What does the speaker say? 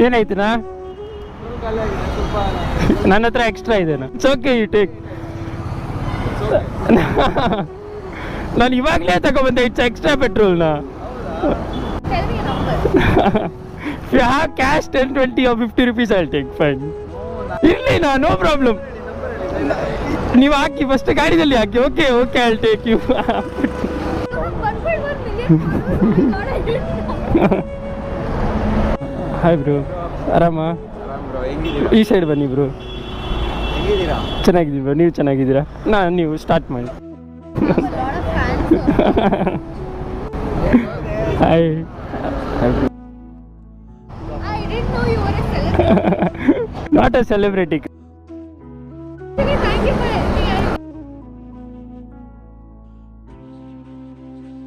ಏನಾಯ್ತುನಾ? ನನ್ನ ಹತ್ರ ಎಕ್ಸ್ಟ್ರಾ ಇದೆನಾ? It's okay, you take. ನಾನು ಇವಾಗಲೇ ತಗೊಬಂದೆ. ಇಟ್ಸ್ ಎಕ್ಸ್ಟ್ರಾ ಪೆಟ್ರೋಲ್ನ. If you have cash 10, 20 or 50 rupees, I'll take. Fine. ಇರಲಿ ನಾ, ನೋ ಪ್ರಾಬ್ಲಮ್. ನೀವು ಹಾಕಿ ಫಸ್ಟ್, ಗಾಡಿದಲ್ಲಿ ಹಾಕಿ. Okay okay, I'll take you. Hi bro, ಆರಾಮ? ಈ ಸೈಡ್ ಬನ್ನಿ ಬ್ರೋ. ಚೆನ್ನಾಗಿದ್ದೀವಿ ಬ್ರೋ, ನೀವು ಚೆನ್ನಾಗಿದ್ದೀರಾ? ನೀವು ಸ್ಟಾರ್ಟ್ ಮಾಡಿ. ಹಾಯ್. Not a celebrity.